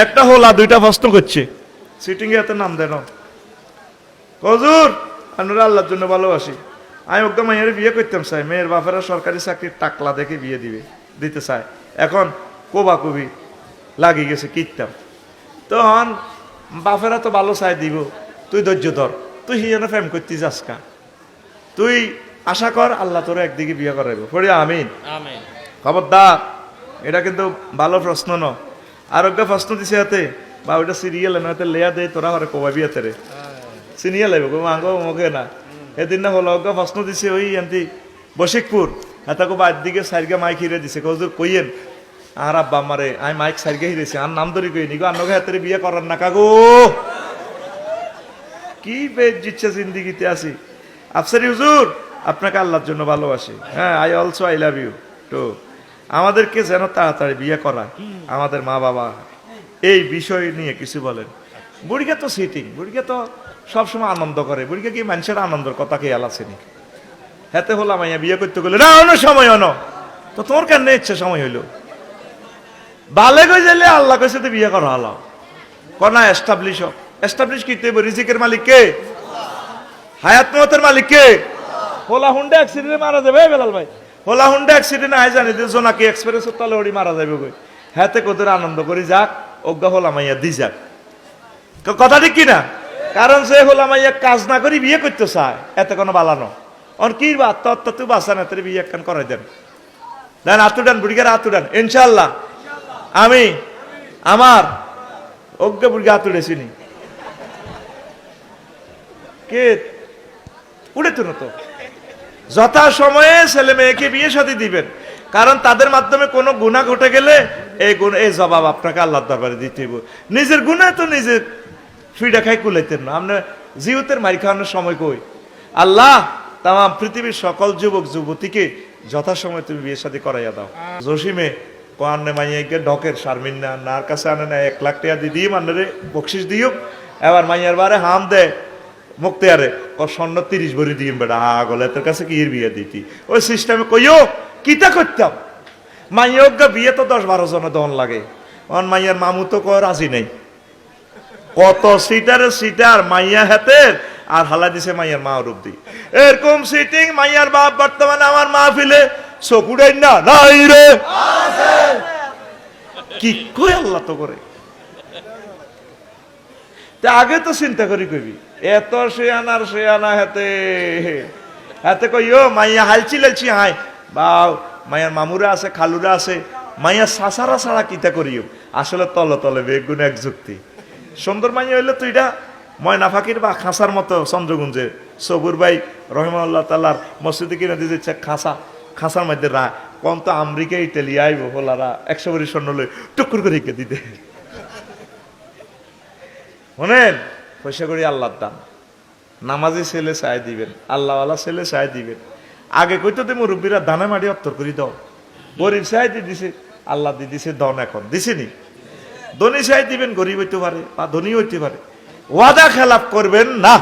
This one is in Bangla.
একটা হোলা দুইটা প্রশ্ন করছে, সিটিং এ এত নাম দেন হুজুর আমরা আল্লাহর জন্য ভালোবাসি, আমি ওকে মাইয়ের বিয়ে করতাম চাই, মেয়ের বাপেরা সরকারি চাকরির টাকলা দেখে বিয়ে দিতে চায়, এখন কোবা কবি লাগিয়ে গেছে কিনতাম, তখন বাপেরা তো ভালো চাই দিব, তুই ধৈর্য ধর, তুই হিয়ানো প্রেম করতে যাস কা, তুই আশা কর আল্লাহ তোর একদিকে বিয়ে করাইব, পড়ি আমিন। খবরদার, এটা কিন্তু ভালো প্রশ্ন ন, আর ওকে প্রশ্ন দিছে হাতে বা ওইটা সিরিয়াল না হয়তো লেয়া দেয়, তোরা হরে কোবাবি হাতে রে সিনিয়া লাগবে মাঙ্গো মুখে না, এদিন না হলো ওকে প্রশ্ন দিছে ওই এমতি বশিকপুর, হাতাকে বাদ দিকে সাইডকে মাইক হিরে দিছে, হুজুর কইয়েন আর আব্বা আমারে আমি মাইক সাইডকে হিরেছি, আর নাম ধরি কই নিগো আন্নকে হাতের বিয়ে করার না কাগো, কি বেশ জিচ্ছে জিন্দিগিতে আছি। আফসারি হুজুর আপনাকে আল্লাহর জন্য ভালোবাসি, হ্যাঁ I also I love you তো, আমাদেরকে যেন তাড়াতাড়ি বিয়ে করা, আমাদের মা বাবা এই বিষয় নিয়ে কিছু বলেন। বুড়িকে তো সিটিং, বুড়িকে তো সবসময় আনন্দ করে, বুড়িকে কি মানুষের আনন্দের কথা খেয়াল আসেনি, হাতে হলাম আইয়া বিয়ে করতে গেলে না অন্য সময় অন, তো তোর কেন ইচ্ছে সময় হইলো বালে কই যাইলে আল্লাহ কইছে তো বিয়ে করা হলো কনা এস্টাবলিশ হোক, এস্টাবলিশ কিতে রিজিকের মালিক কে, হায়াত মতের মালিক কে, হোলা হুন্ডা অ্যাক্সিডেন্টে মারা যাবে বেলাল ভাই, হোলা হুন্ডা অ্যাক্সিডেন্টে আই জানি যে জোনাকি এক্সপ্রেসের তলে ওড়ি মারা যাবে কই, হাতে কোদের আনন্দ করি যাক, অজ্ঞা হোলা মাইয়া দি যাক, কথা ঠিক কিনা, কারণ সে হোলা মাইয়া কাজ না করি বিয়ে করতে চায়, এতে কোনো বালানো অন কি বা আত্মহত্যা তুই বাঁচান, এত বিয়ে একখান করাই দেন, দেন আতুডান বুড়িগার আতুডান ইনশাল্লাহ, আমি আমার অজ্ঞা বুড়িগা আতুড়েছিনি কে উড়ে তো তো যথা সময়ে ছেলে মেয়েকে বিয়ে সাথে দিবেন, কারণ তাদের মাধ্যমে কোনো গুনাহ ঘটে গেলে এই জবাব আপনাকে আল্লাহর দরবারে দিতে হবে, নিজের গুনাহ তো নিজের ফিডা খাই কুলাইতেন না, আপনার জিউতের মারি খাওয়ানোর সময় কই, আল্লাহ তাম পৃথিবীর সকল যুবক যুবতীকে যথাসময়ে তুমি বিয়ে সাথে করাইয়া দাও। জসিমে কোয়ান্নে মাইয়াকে ঢকের শারমিন না নার কাছে আনে না 1 লাখ টাকা দিয়ে মানে বকশিস দিও, এবার মাইয়ার বারে হাম দেয় মুক্তিয়ারে ও স্বর্ণ 30 ভরি দিয়ে বেড়া আগলে তোর কাছে কি বিয়ে দিতি, ওই সিস্টেমে কইও কিতা করতাম, মাইয়া বিয়ে তো 10-12 জনে দন লাগে, অন মাইয়ার মামু তো কয় রাজি নেই, কত সিটারে সিটার মাইয়া হাতের আর হালা দিছে মাইয়ার মা রূপ দি, এরকম সিটিং মাইয়ার বাপ বর্তমানে আমার মাহফিলে চকুড়াই না নাই রে কি কই আল্লাহ তো করে, তা আগে তো চিন্তা করি কইবি এত সে আনা হাতে হাতে কইও মাইয়া হালছি লালছি হাই বাউ, মাইয়ার মামুরা আছে খালুরা আছে, মাইয়া সাসারা ছাড়া কিতা করিও, আসলে তলে তলে বেগুন এক যুক্তি, সুন্দর মাইয়া হইলে তুই এটা ময়না ফাঁকির বা খাঁচার মতো চন্দ্রগুঞ্জে সবুর ভাই রহিমাল্লাহ তাল্লার মসজিদে কিনে দিয়েছে খাঁচার মধ্যে রা কম তো আমেরিকা ইটালি আইব হোলারা 100 ভরি স্বর্ণ লই টুকুর করে রেখে দিতে, শোনেন পয়সা করি আল্লাহর দান, নামাজি ছেলে চাই দিবেন, আল্লাহওয়ালা ছেলে চাই দিবেন, আগে কইতো তো মুরব্বীরা দানে মাটি অত্তর করে দাও, গরিব চাই দিয়ে দিছে আল্লাহ দিয়ে দিছে দন, এখন দিছেনি, ধনী চাই দিবেন গরিব হইতে পারে বা ধনী হইতে পারে, ওয়াদা খেলাপ করবেন না।